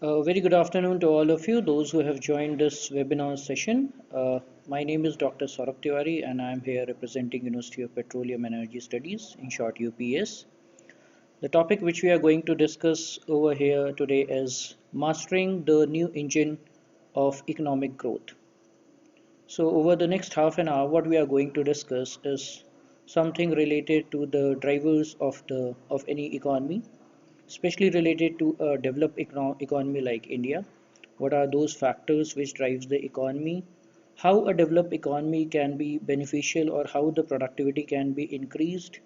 Very good afternoon to all of you, those who have joined this webinar session. My name is Dr. Saurabh Tiwari and I am here representing University of Petroleum and Energy Studies, in short UPES. The topic which we are going to discuss over here today is mastering the new engine of economic growth. So over the next half an hour, what we are going to discuss is something related to the drivers of any economy, especially related to a developed economy like India. What are those factors which drives the economy? How a developed economy can be beneficial or how the productivity can be increased?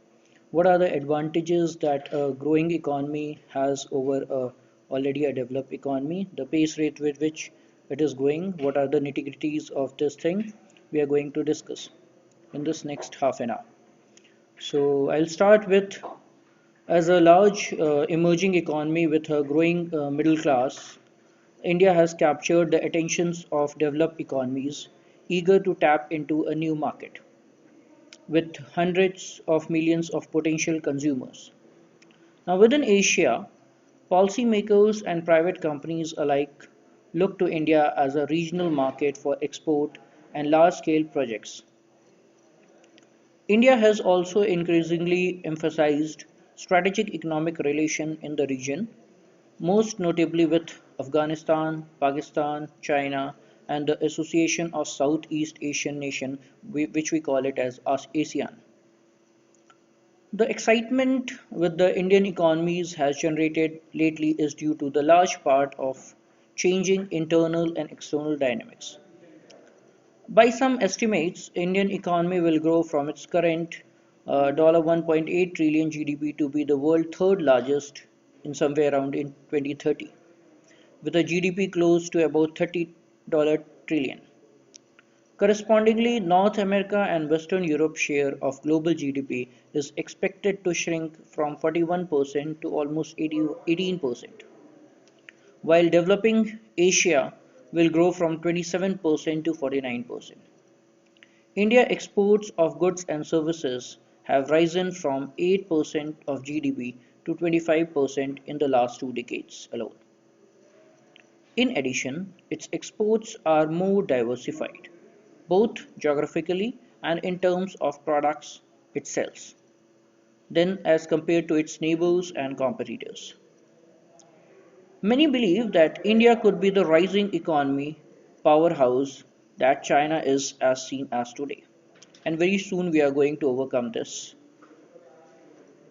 What are the advantages that a growing economy has over already a developed economy? The pace rate with which it is growing, what are the nitty-gritties of this thing we are going to discuss in this next half an hour. So I'll start with as a large emerging economy with a growing middle class, India has captured the attentions of developed economies eager to tap into a new market with hundreds of millions of potential consumers. Now, within Asia, policymakers and private companies alike look to India as a regional market for export and large scale projects. India has also increasingly emphasized strategic economic relations in the region, most notably with Afghanistan, Pakistan, China, and the Association of Southeast Asian Nations, which we call it as ASEAN. The excitement with the Indian economies has generated lately is due to the large part of changing internal and external dynamics. By some estimates, Indian economy will grow from its current $1.8 trillion GDP to be the world third largest in somewhere around in 2030, with a GDP close to about $30 trillion. Correspondingly, North America and Western Europe's share of global GDP is expected to shrink from 41% to almost 18%, while developing Asia will grow from 27% to 49%. India exports of goods and services have risen from 8% of GDP to 25% in the last 2 decades alone. In addition, its exports are more diversified, both geographically and in terms of products it sells, than as compared to its neighbors and competitors. Many believe that India could be the rising economy powerhouse that China is as seen as today. And very soon we are going to overcome this.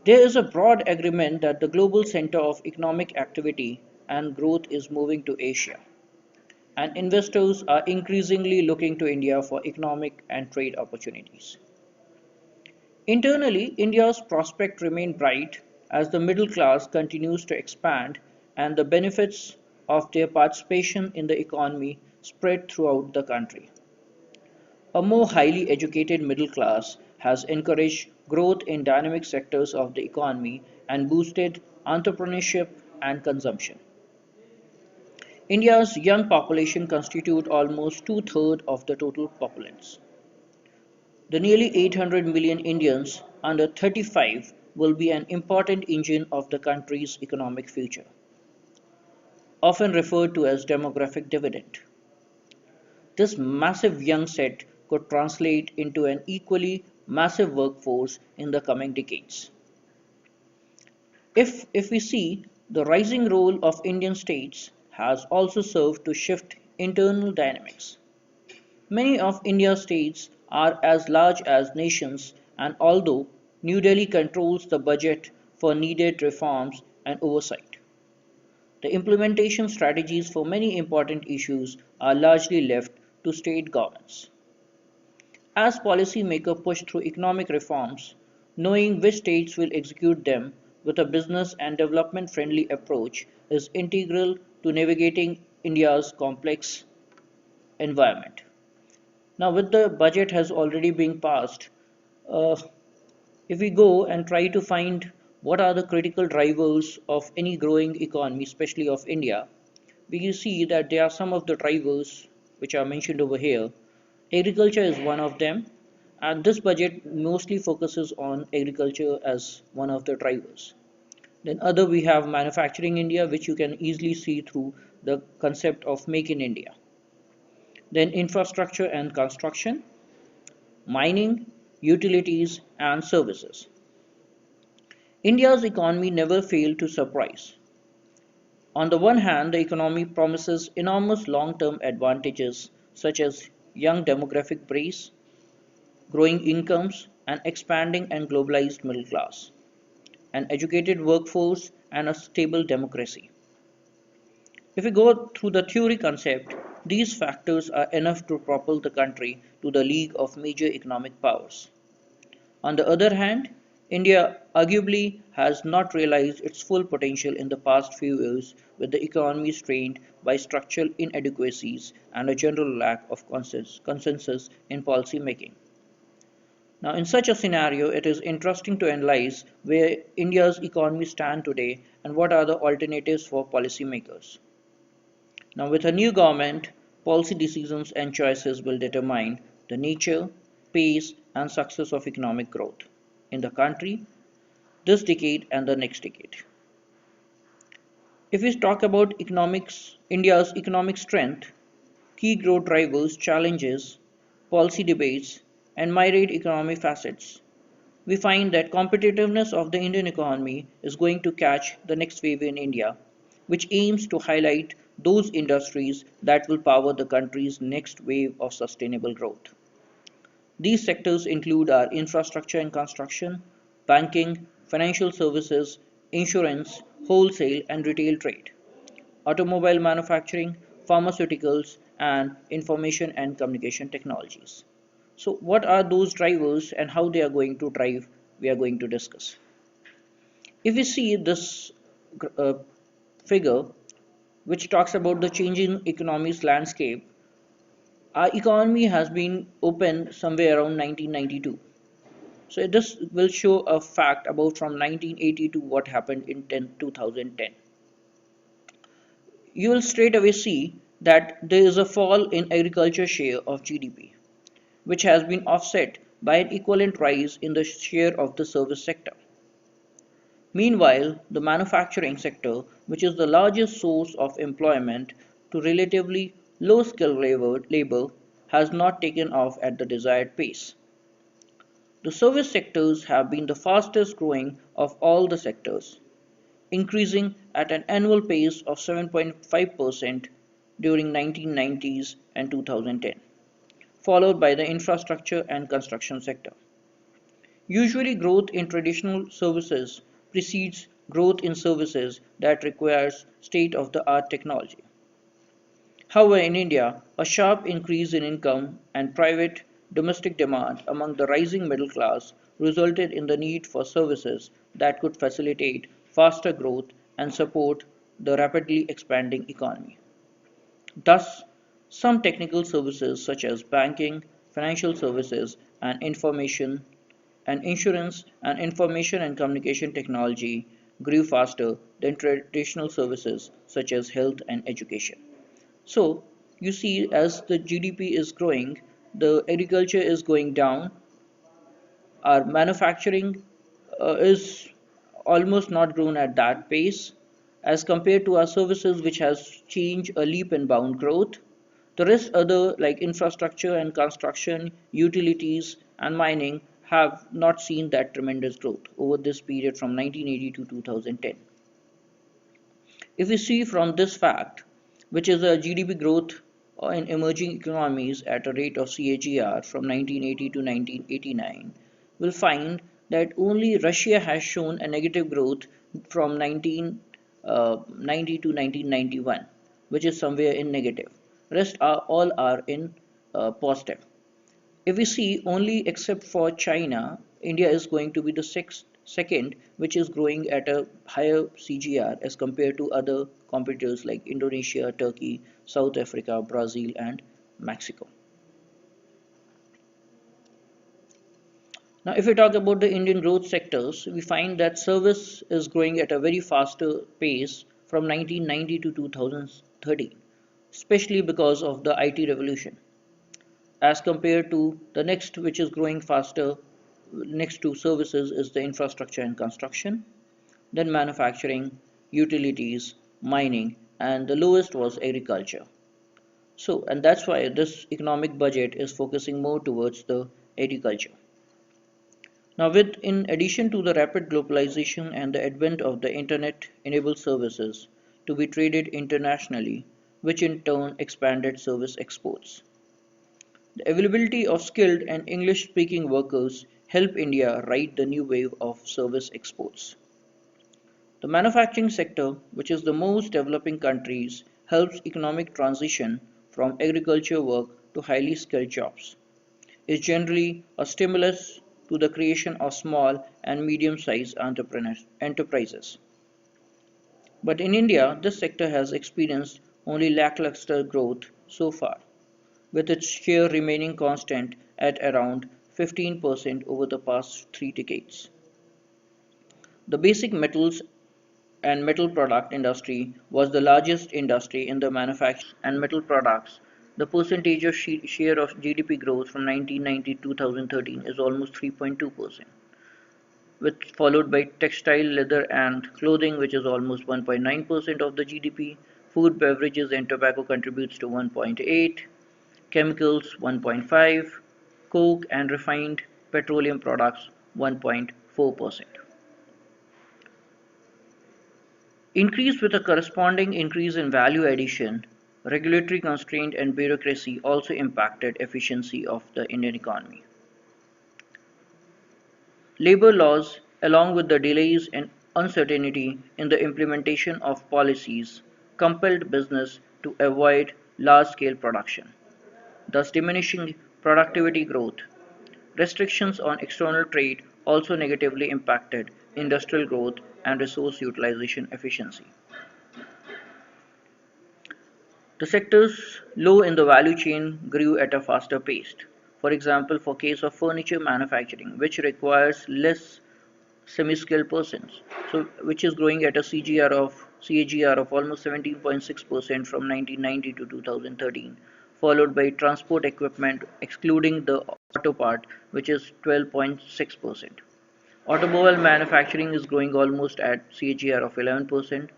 There is a broad agreement that the global center of economic activity and growth is moving to Asia, and investors are increasingly looking to India for economic and trade opportunities. Internally, India's prospects remain bright as the middle class continues to expand and the benefits of their participation in the economy spread throughout the country. A more highly educated middle class has encouraged growth in dynamic sectors of the economy and boosted entrepreneurship and consumption. India's young population constitutes almost two-thirds of the total populace. The nearly 800 million Indians under 35 will be an important engine of the country's economic future, often referred to as demographic dividend. This massive young set could translate into an equally massive workforce in the coming decades. If we see, the rising role of Indian states has also served to shift internal dynamics. Many of India's states are as large as nations, and although New Delhi controls the budget for needed reforms and oversight, the implementation strategies for many important issues are largely left to state governments. As policymakers push through economic reforms, knowing which states will execute them with a business and development friendly approach is integral to navigating India's complex environment. Now, with the budget has already been passed, uh, if we go and try to find what are the critical drivers of any growing economy, especially of India, we see that there are some of the drivers which are mentioned over here. Agriculture is one of them, and this budget mostly focuses on agriculture as one of the drivers. Then other we have manufacturing India, which you can easily see through the concept of Make in India. Then infrastructure and construction, mining, utilities and services. India's economy never failed to surprise. On the one hand, the economy promises enormous long-term advantages such as young demographic base, growing incomes, and expanding and globalized middle class, an educated workforce, and a stable democracy. If we go through the theory concept, these factors are enough to propel the country to the league of major economic powers. On the other hand, India arguably has not realized its full potential in the past few years, with the economy strained by structural inadequacies and a general lack of consensus in policy making. Now, in such a scenario, it is interesting to analyze where India's economy stands today and what are the alternatives for policymakers. Now, with a new government, policy decisions and choices will determine the nature, pace, and success of economic growth in the country this decade and the next decade. If we talk about economics, India's economic strength, key growth drivers, challenges, policy debates, and myriad economic facets, we find that competitiveness of the Indian economy is going to catch the next wave in India, which aims to highlight those industries that will power the country's next wave of sustainable growth. These sectors include our infrastructure and construction, banking, financial services, insurance, wholesale and retail trade, automobile manufacturing, pharmaceuticals, and information and communication technologies. So, what are those drivers and how they are going to drive? We are going to discuss. If we see this uh, figure, which talks about the changing economics landscape, our economy has been open somewhere around 1992. So this will show a fact about from 1980 to what happened in 2010. You will straight away see that there is a fall in agriculture share of GDP, which has been offset by an equivalent rise in the share of the service sector. Meanwhile, the manufacturing sector, which is the largest source of employment to relatively low skilled labor, has not taken off at the desired pace. The service sectors have been the fastest growing of all the sectors, increasing at an annual pace of 7.5% during 1990s and 2010, followed by the infrastructure and construction sector. Usually growth in traditional services precedes growth in services that requires state-of-the-art technology. However, in India, a sharp increase in income and private domestic demand among the rising middle class resulted in the need for services that could facilitate faster growth and support the rapidly expanding economy. Thus, some technical services such as banking, financial services, and insurance and information and communication technology grew faster than traditional services such as health and education. So, you see, as the GDP is growing, the agriculture is going down, our manufacturing is almost not grown at that pace as compared to our services, which has changed a leap and bound growth. The rest other like infrastructure and construction, utilities and mining have not seen that tremendous growth over this period from 1980 to 2010. If we see from this fact, which is a GDP growth in emerging economies at a rate of CAGR from 1980 to 1989, we'll find that only Russia has shown a negative growth from 1990 to 1991, which is somewhere in negative. Rest are all are in positive. If we see only except for China, India is going to be the second, which is growing at a higher CGR as compared to other competitors like Indonesia, Turkey, South Africa, Brazil, and Mexico. Now, if we talk about the Indian growth sectors, we find that service is growing at a very faster pace from 1990 to 2030, especially because of the IT revolution as compared to the next which is growing faster next to services is the infrastructure and construction, then manufacturing, utilities, mining, and the lowest was agriculture. So, and that's why this economic budget is focusing more towards the agriculture. Now, with in addition to the rapid globalization and the advent of the internet-enabled services to be traded internationally, which in turn expanded service exports. The availability of skilled and English-speaking workers helped India ride the new wave of service exports. The manufacturing sector, which is the most developing countries, helps economic transition from agriculture work to highly skilled jobs, is generally a stimulus to the creation of small and medium-sized enterprises. But in India, this sector has experienced only lackluster growth so far, with its share remaining constant at around 15% over the past 3 decades. The basic metals and metal product industry was the largest industry in the manufacturing and metal products. The percentage of share of GDP growth from 1990 to 2013 is almost 3.2%, which followed by textile, leather, and clothing, which is almost 1.9% of the GDP. Food, beverages, and tobacco contributes to 1.8, chemicals 1.5, coke and refined petroleum products 1.4%. Increased with a corresponding increase in value addition, regulatory constraint and bureaucracy also impacted efficiency of the Indian economy. Labor laws, along with the delays and uncertainty in the implementation of policies, compelled business to avoid large-scale production, thus diminishing productivity growth. Restrictions on external trade also negatively impacted industrial growth and resource utilization efficiency. The sectors low in the value chain grew at a faster pace. For example, for case of furniture manufacturing, which requires less semi-skilled persons, so which is growing at a CAGR of almost 17.6% from 1990 to 2013, followed by transport equipment excluding the auto part, which is 12.6%. Automobile manufacturing is growing almost at CAGR of 11%.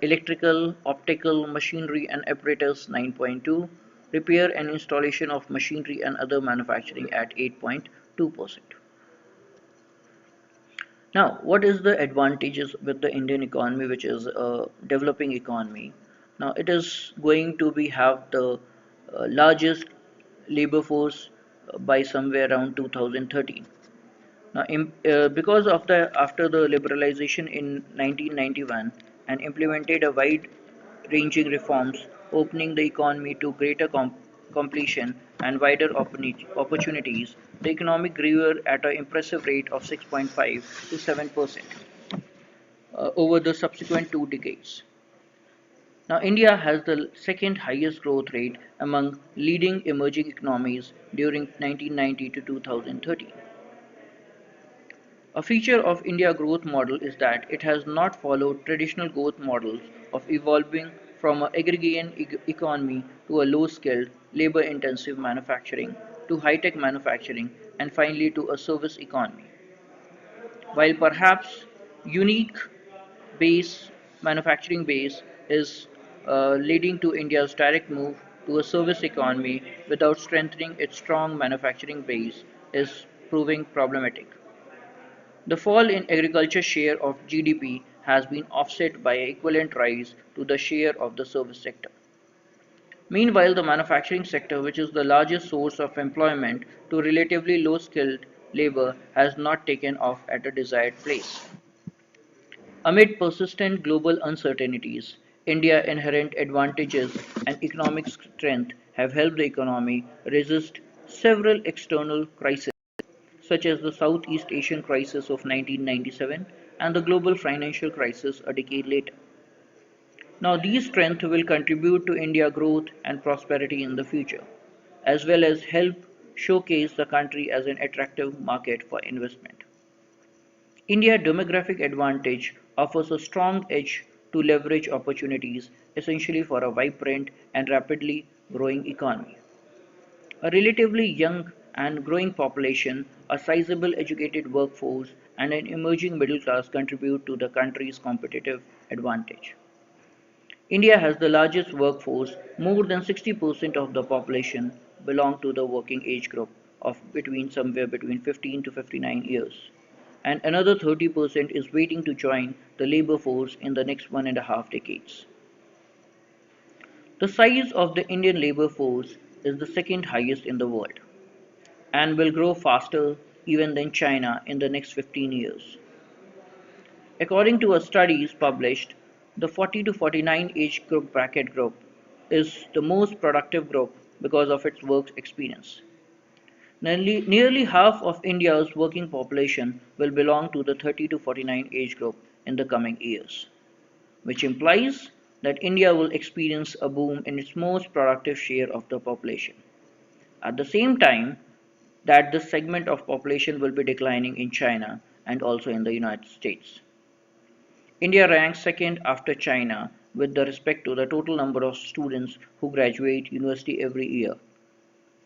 Electrical, optical, machinery and apparatus 9.2, repair and installation of machinery and other manufacturing at 8.2%. Now, what is the advantages with the Indian economy, which is a developing economy? Now, it is going to be have the largest labor force by somewhere around 2013. Now, because of the after the liberalization in 1991 and implemented a wide-ranging reforms, opening the economy to greater completion and wider opportunities, the economic grew at an impressive rate of 6.5 to 7% over the subsequent 2 decades. Now, India has the second highest growth rate among leading emerging economies during 1990 to 2013. A feature of India's growth model is that it has not followed traditional growth models of evolving from an agrarian economy to a low-skilled, labor-intensive manufacturing to high-tech manufacturing and finally to a service economy. While perhaps unique base manufacturing base is leading to India's direct move to a service economy without strengthening its strong manufacturing base is proving problematic. The fall in agriculture share of GDP has been offset by an equivalent rise to the share of the service sector. Meanwhile, the manufacturing sector, which is the largest source of employment to relatively low skilled labor, has not taken off at a desired pace. Amid persistent global uncertainties, India's inherent advantages and economic strength have helped the economy resist several external crises such as the Southeast Asian crisis of 1997 and the global financial crisis a decade later. Now, these strengths will contribute to India's growth and prosperity in the future, as well as help showcase the country as an attractive market for investment. India's demographic advantage offers a strong edge to leverage opportunities, essentially for a vibrant and rapidly growing economy. A relatively young and growing population, a sizable educated workforce, and an emerging middle class contribute to the country's competitive advantage. India has the largest workforce; more than 60% of the population belong to the working age group of somewhere between 15 to 59 years, and another 30% is waiting to join the labor force in the next 1.5 decades. The size of the Indian labor force is the second highest in the world and will grow faster even than China in the next 15 years. According to a studies published, the 40 to 49 age group bracket group is the most productive group because of its work experience. Nearly half of India's working population will belong to the 30 to 49 age group in the coming years, which implies that India will experience a boom in its most productive share of the population. At the same time, that this segment of population will be declining in China and also in the United States. India ranks second after China with respect to the total number of students who graduate university every year,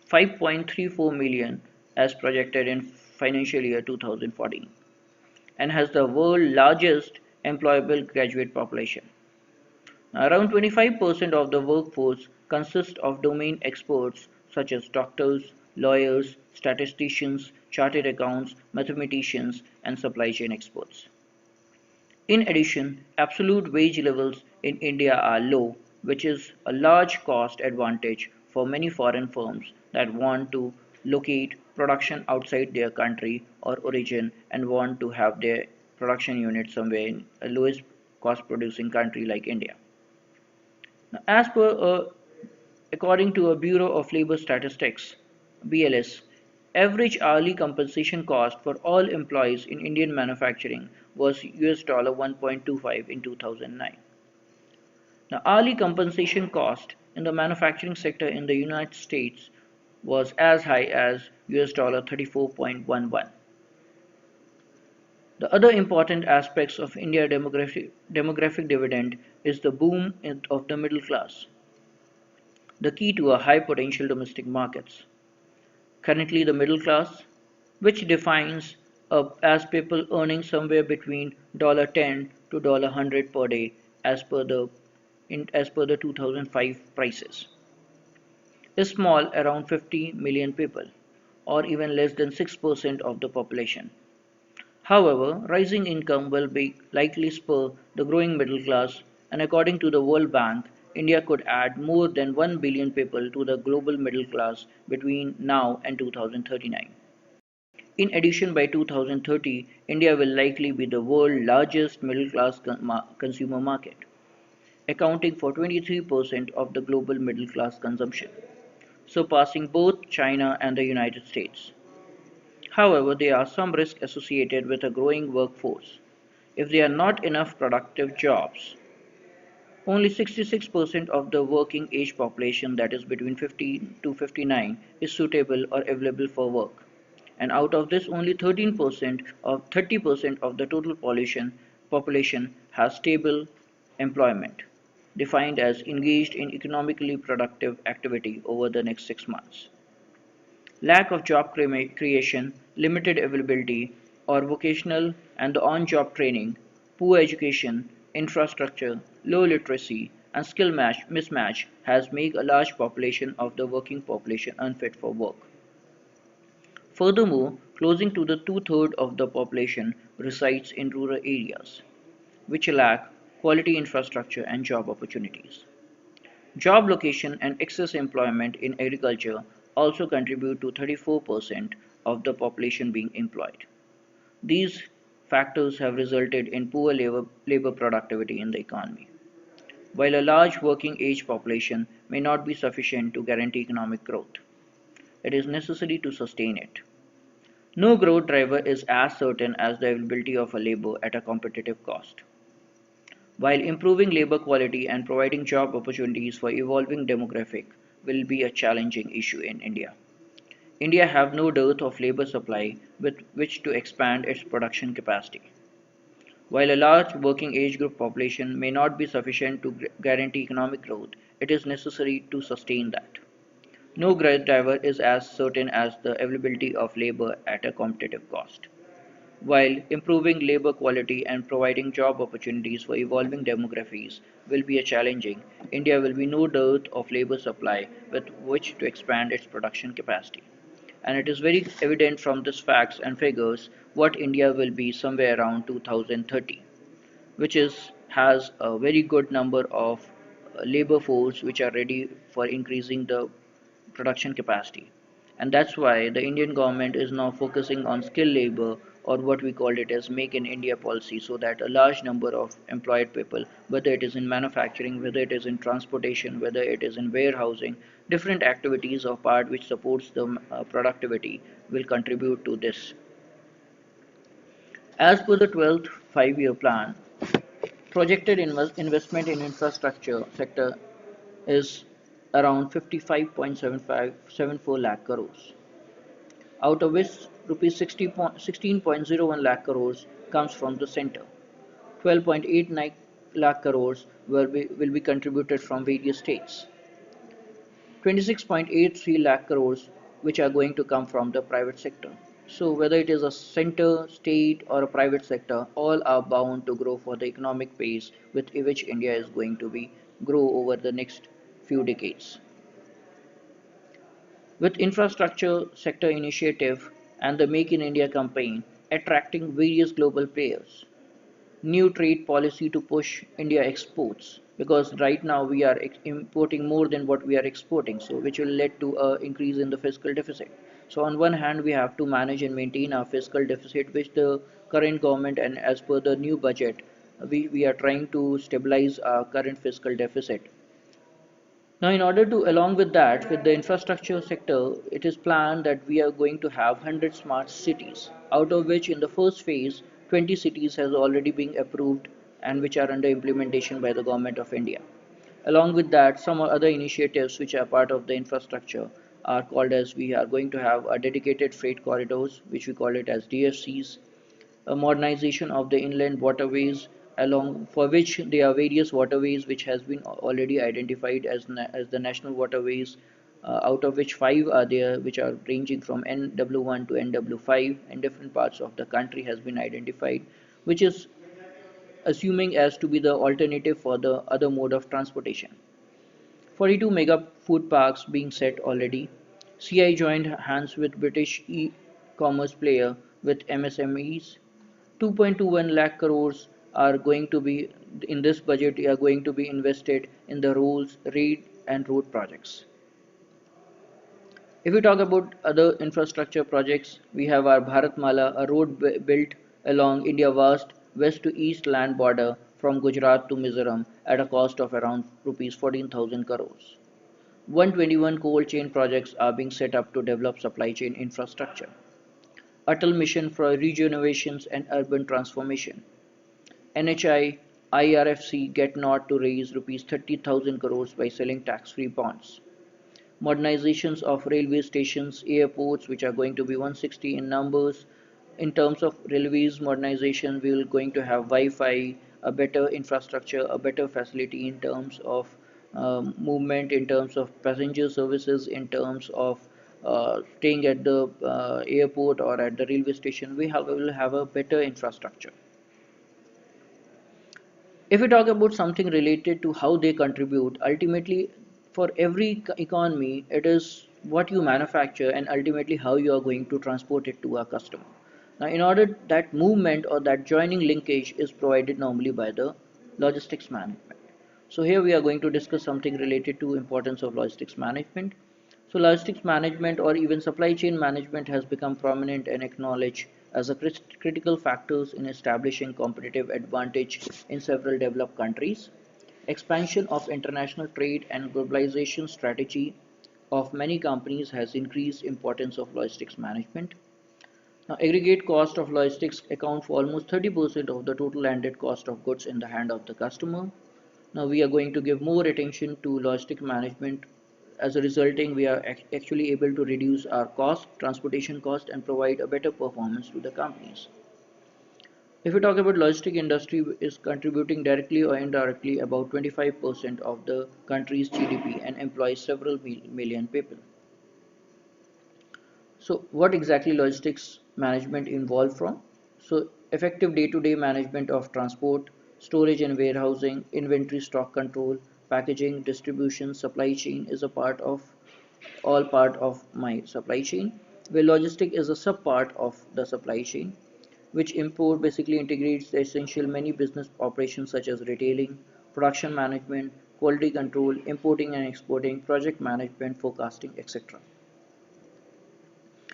5.34 million as projected in financial year 2014, and has the world's largest employable graduate population. Around 25% of the workforce consists of domain experts such as doctors, lawyers, statisticians, chartered accountants, mathematicians, and supply chain experts. In addition, absolute wage levels in India are low, which is a large cost advantage for many foreign firms that want to locate production outside their country or origin and want to have their production unit somewhere in a lowest cost producing country like India. Now, according to a Bureau of Labor Statistics (BLS), average hourly compensation cost for all employees in Indian manufacturing was US$ 1.25 in 2009. The hourly compensation cost in the manufacturing sector in the United States was as high as US$ 34.11. The other important aspects of India's demographic dividend is the boom of the middle class, the key to a high potential domestic markets. Currently, the middle class, which defines as people earning somewhere between $10 to $100 per day as per the 2005 prices, is small around 50 million people, or even less than 6% of the population. However, rising income will be likely spur the growing middle class, and according to the World Bank, India could add more than 1 billion people to the global middle class between now and 2039. In addition, by 2030, India will likely be the world's largest middle class consumer market, accounting for 23% of the global middle class consumption, surpassing both China and the United States. However, there are some risks associated with a growing workforce. If there are not enough productive jobs, only 66% of the working age population, that is between 50 to 59, is suitable or available for work. And out of this, only 13% of 30% of the total population has stable employment, defined as engaged in economically productive activity over the next 6 months. Lack of job creation, limited availability or vocational and the on-job training, poor education, infrastructure, low literacy, and skill mismatch has made a large population of the working population unfit for work. Furthermore, closing to the two-thirds of the population resides in rural areas, which lack quality infrastructure and job opportunities. Job location and excess employment in agriculture also contribute to 34% of the population being employed. These factors have resulted in poor labor productivity in the economy. While a large working age population may not be sufficient to guarantee economic growth, it is necessary to sustain it. No growth driver is as certain as the availability of a labor at a competitive cost. While improving labor quality and providing job opportunities for evolving demographic will be a challenging issue in India. India have no dearth of labor supply with which to expand its production capacity. While a large working age group population may not be sufficient to guarantee economic growth, it is necessary to sustain that. No great driver is as certain as the availability of labor at a competitive cost. While improving labor quality and providing job opportunities for evolving demographies will be a challenging, India will be no dearth of labor supply with which to expand its production capacity. And it is very evident from these facts and figures what India will be somewhere around 2030, which is has a very good number of labor force which are ready for increasing the production capacity. And that's why the Indian government is now focusing on skilled labor, or what we call it as make in India policy, so that a large number of employed people, whether it is in manufacturing, whether it is in transportation, whether it is in warehousing, different activities or part which supports the productivity will contribute to this. As per the 12th five-year plan, projected investment in infrastructure sector is around 55.7574 lakh crores, out of which rupees 16.01 lakh crores comes from the center. 12.89 lakh crores will be contributed from various states. 26.83 lakh crores which are going to come from the private sector. So whether it is a center, state or a private sector, all are bound to grow for the economic pace with which India is going to be grow over the next few decades. With infrastructure sector initiative and the Make in India campaign attracting various global players, new trade policy to push India exports, because right now we are importing more than what we are exporting, so which will lead to a increase in the fiscal deficit. So on one hand we have to manage and maintain our fiscal deficit, which the current government and as per the new budget we are trying to stabilize our current fiscal deficit. Now, in order to, along with that, with the infrastructure sector, it is planned that we are going to have 100 smart cities, out of which in the first phase, 20 cities has already been approved and which are under implementation by the government of India. Along with that, some other initiatives which are part of the infrastructure are called as we are going to have a dedicated freight corridors, which we call it as DFCs, a modernization of the inland waterways, along for which there are various waterways which has been already identified as the national waterways, out of which five are there which are ranging from NW1 to NW5 in different parts of the country has been identified, which is assuming as to be the alternative for the other mode of transportation. 42 mega food parks being set already. CI joined hands with British e-commerce player with MSMEs. 2.21 lakh crores are going to be in this budget are going to be invested in the roads, rail and road projects. If we talk about other infrastructure projects, we have our Bharatmala, a road built along India's vast west to east land border from Gujarat to Mizoram at a cost of around rupees 14,000 crores. 121 cold chain projects are being set up to develop supply chain infrastructure. Atal Mission for Regenerations and Urban Transformation. NHI IRFC get nod to raise rupees 30,000 crores by selling tax-free bonds. Modernizations of railway stations, airports, which are going to be 160 in numbers. In terms of railways modernization, we will going to have Wi-Fi, a better infrastructure, a better facility in terms of movement, in terms of passenger services, in terms of staying at the airport or at the railway station. Will have a better infrastructure. If we talk about something related to how they contribute, ultimately for every economy, it is what you manufacture and ultimately how you are going to transport it to a customer. Now, in order that movement or that joining linkage is provided normally by the logistics management. So here we are going to discuss something related to importance of logistics management. So logistics management or even supply chain management has become prominent and acknowledged as a critical factors in establishing competitive advantage in several developed countries. Expansion of international trade and globalization strategy of many companies has increased importance of logistics management. Now, aggregate cost of logistics account for almost 30% of the total landed cost of goods in the hand of the customer. Now, we are going to give more attention to logistic management. As a resulting, we are actually able to reduce our cost, transportation cost, and provide a better performance to the companies. If we talk about logistic industry is contributing directly or indirectly about 25% of the country's GDP and employs several million people. So what exactly logistics management involve from? So effective day-to-day management of transport, storage and warehousing, inventory stock control, packaging, distribution, supply chain is a part of all part of my supply chain, where logistic is a sub part of the supply chain, which import basically integrates the essential many business operations such as retailing, production management, quality control, importing and exporting, project management, forecasting, etc.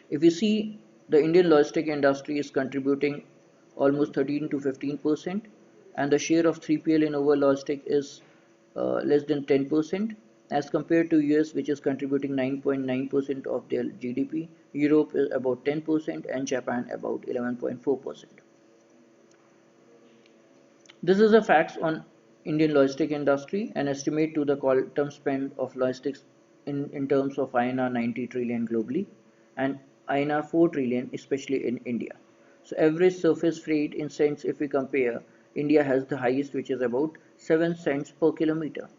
If you see, the Indian logistic industry is contributing almost 13 to 15%, and the share of 3PL in overall logistic is less than 10%, as compared to US, which is contributing 9.9% of their GDP. Europe is about 10%, and Japan about 11.4%. This is the facts on Indian logistic industry. An estimate to the quantum spend of logistics in terms of INR 90 trillion globally and INR 4 trillion especially in India. So average surface freight in cents, if we compare, India has the highest, which is about 7 cents per kilometer.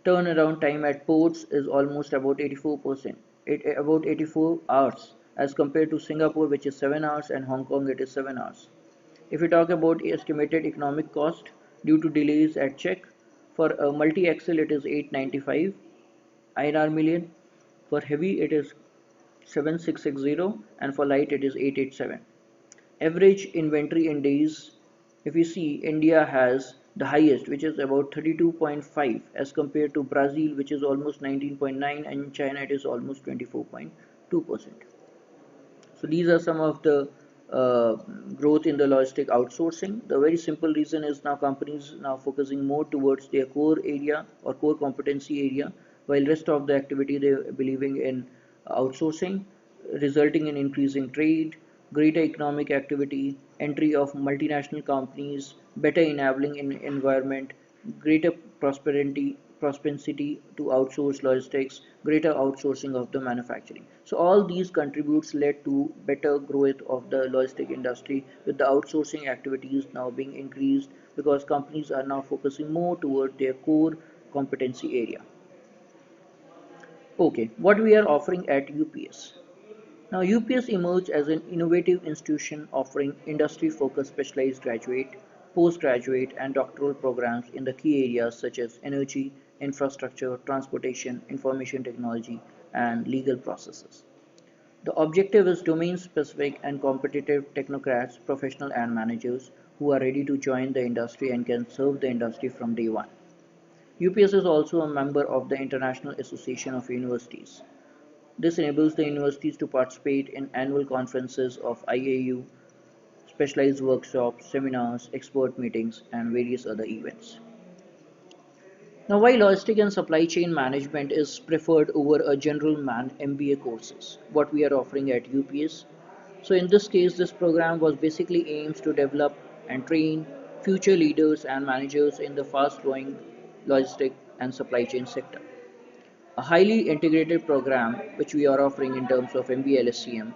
Turnaround time at ports is almost about 84%, about 84 hours, as compared to Singapore, which is 7 hours, and Hong Kong, it is 7 hours. If we talk about estimated economic cost due to delays at check, for a multi-axle it is 895 INR million, for heavy it is 7660, and for light it is 887. Average inventory in days, if you see, India has the highest, which is about 32.5, as compared to Brazil, which is almost 19.9, and China it is almost 24.2%. So these are some of the uh, growth in the logistic outsourcing. The very simple reason is now companies now focusing more towards their core area or core competency area, while rest of the activity they are believing in outsourcing, resulting in increasing trade, greater economic activity, entry of multinational companies, better enabling in environment, greater propensity to outsource logistics, greater outsourcing of the manufacturing. So all these contributes led to better growth of the logistic industry, with the outsourcing activities now being increased because companies are now focusing more toward their core competency area. Okay, what we are offering at UPS. Now, UPS emerged as an innovative institution offering industry-focused specialized graduate, postgraduate, and doctoral programs in the key areas such as energy, infrastructure, transportation, information technology, and legal processes. The objective is domain-specific and competitive technocrats, professionals, and managers who are ready to join the industry and can serve the industry from day one. UPS is also a member of the International Association of Universities. This enables the universities to participate in annual conferences of IAU, specialized workshops, seminars, expert meetings, and various other events. Now, why logistic and supply chain management is preferred over a general MBA courses, what we are offering at UPS. So, in this case, this program was basically aims to develop and train future leaders and managers in the fast-growing logistic and supply chain sector. A highly integrated program which we are offering in terms of MBA LSCM,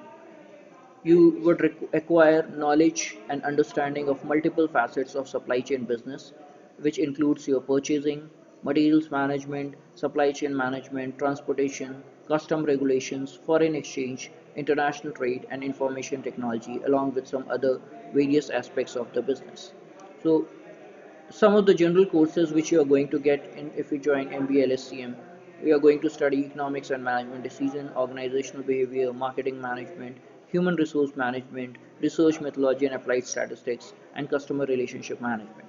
you would acquire knowledge and understanding of multiple facets of supply chain business, which includes your purchasing, materials management, supply chain management, transportation, custom regulations, foreign exchange, international trade, and information technology, along with some other various aspects of the business. So some of the general courses which you are going to get in if you join MBA LSCM, we are going to study economics and management decision, organizational behavior, marketing management, human resource management, research methodology and applied statistics, and customer relationship management,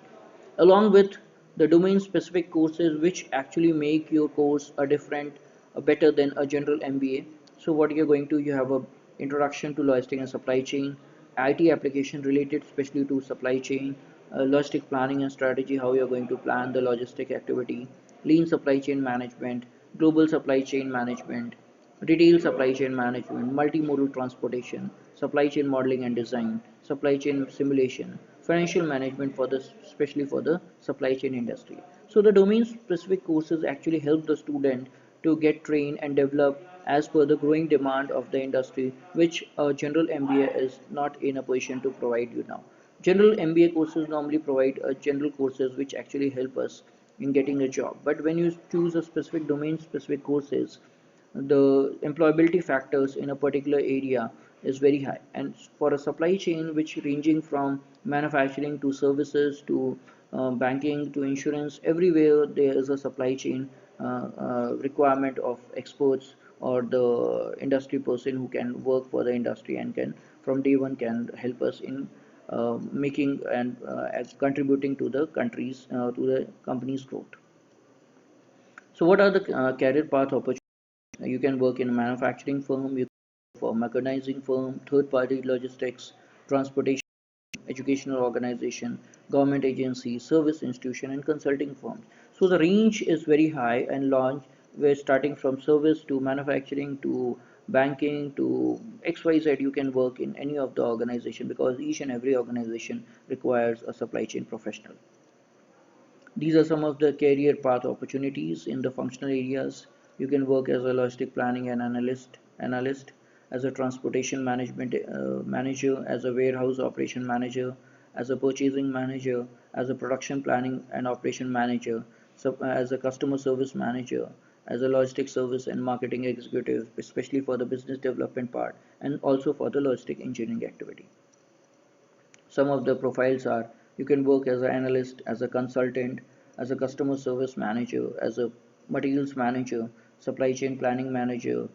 along with the domain specific courses which actually make your course a different better than a general MBA. So what you're going to, you have a introduction to logistic and supply chain, IT application related especially to supply chain, logistic planning and strategy, how you're going to plan the logistic activity, lean supply chain management, global supply chain management, retail supply chain management, multimodal transportation, supply chain modeling and design, supply chain simulation, financial management for the especially for the supply chain industry. So the domain specific courses actually help the student to get trained and develop as per the growing demand of the industry, which a general MBA is not in a position to provide you now. General MBA courses normally provide general courses which actually help us in getting a job. But when you choose a specific domain specific courses, the employability factors in a particular area is very high. And for a supply chain which ranging from manufacturing to services to banking to insurance, everywhere there is a supply chain requirement of experts or the industry person who can work for the industry and can from day one can help us in making and contributing to the countries to the company's growth. So what are the career path opportunities? You can work in a manufacturing firm, you can work for a mechanizing firm, third party logistics, transportation, educational organization, government agency, service institution, and consulting firms. So the range is very high and large. We're starting from service to manufacturing to banking to XYZ. You can work in any of the organization because each and every organization requires a supply chain professional. These are some of the career path opportunities in the functional areas. You can work as a logistic planning and analyst, as a transportation management manager, as a warehouse operation manager, as a purchasing manager, as a production planning and operation manager, as a customer service manager, as a logistic service and marketing executive, especially for the business development part, and also for the logistic engineering activity. Some of the profiles are you can work as an analyst, as a consultant, as a customer service manager, as a materials manager, supply chain planning manager,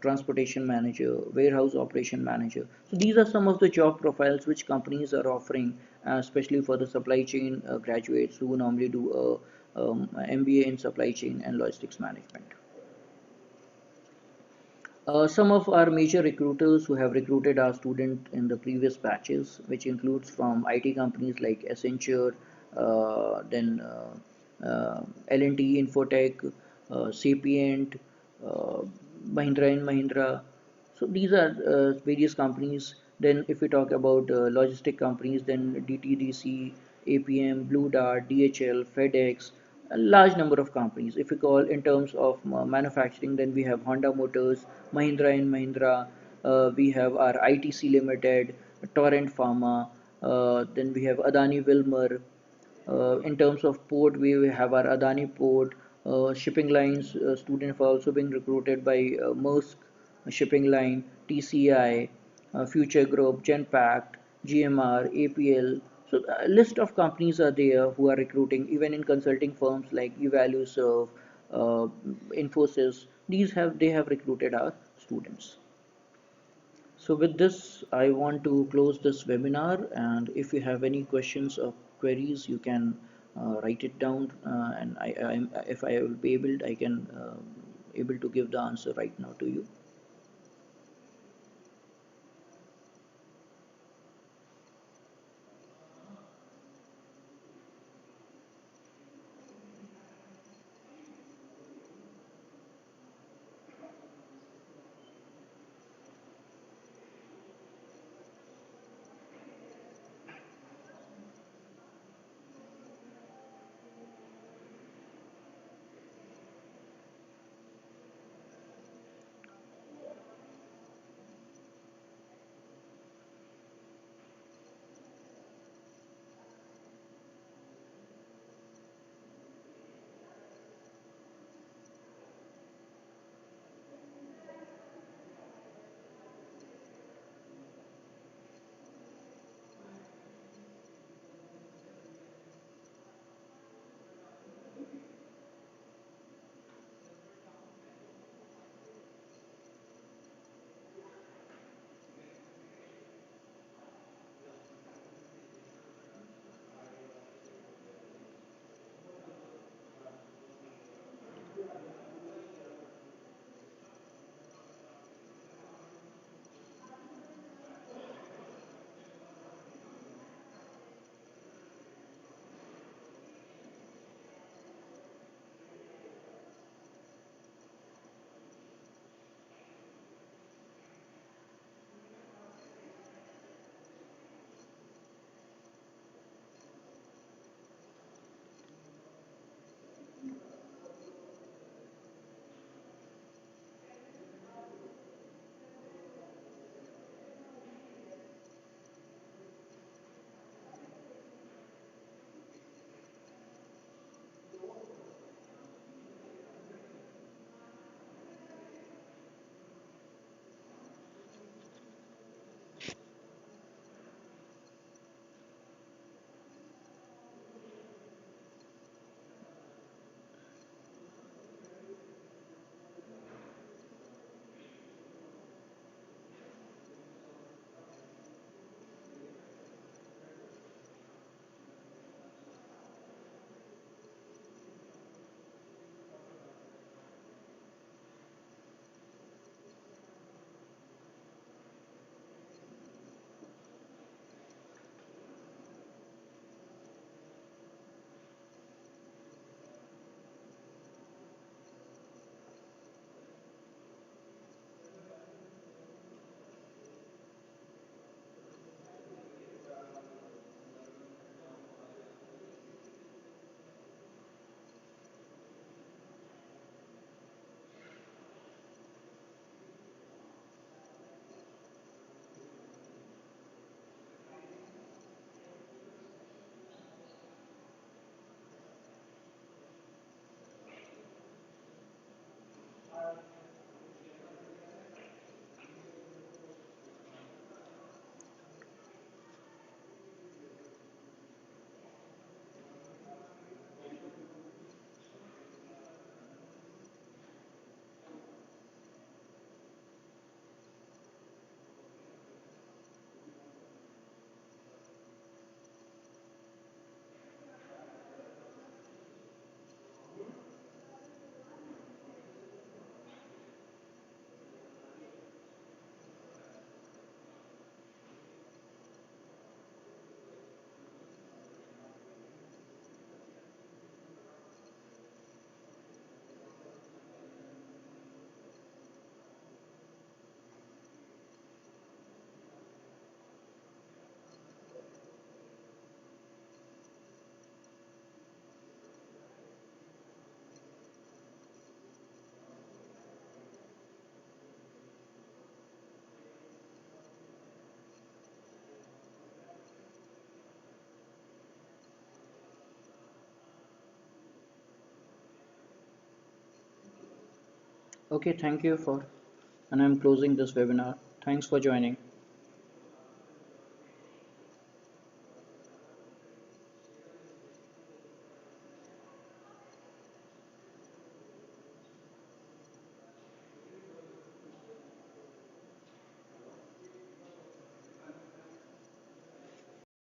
transportation manager, warehouse operation manager. So these are some of the job profiles which companies are offering, especially for the supply chain graduates who normally do a MBA in supply chain and logistics management. Some of our major recruiters who have recruited our student in the previous batches, which includes from IT companies like Accenture, then L&T Infotech, Sapient, uh, Mahindra and Mahindra. So these are various companies. Then if we talk about logistic companies, then DTDC, APM, Blue Dart, DHL, FedEx, a large number of companies. If we call in terms of manufacturing, then we have Honda Motors, Mahindra and Mahindra, we have our ITC Limited, Torrent Pharma, then we have Adani Wilmar. In terms of port, we have our Adani port, shipping lines. Students are also being recruited by Maersk Shipping Line, TCI, Future Group, Genpact, GMR, APL. So a list of companies are there who are recruiting, even in consulting firms like EvalueServe, uh, Infosys. They have recruited our students. So with this, I want to close this webinar, and if you have any questions or queries, you can write it down, and if I will be able, I can able to give the answer right now to you. Okay, thank you for, and I'm closing this webinar. Thanks for joining.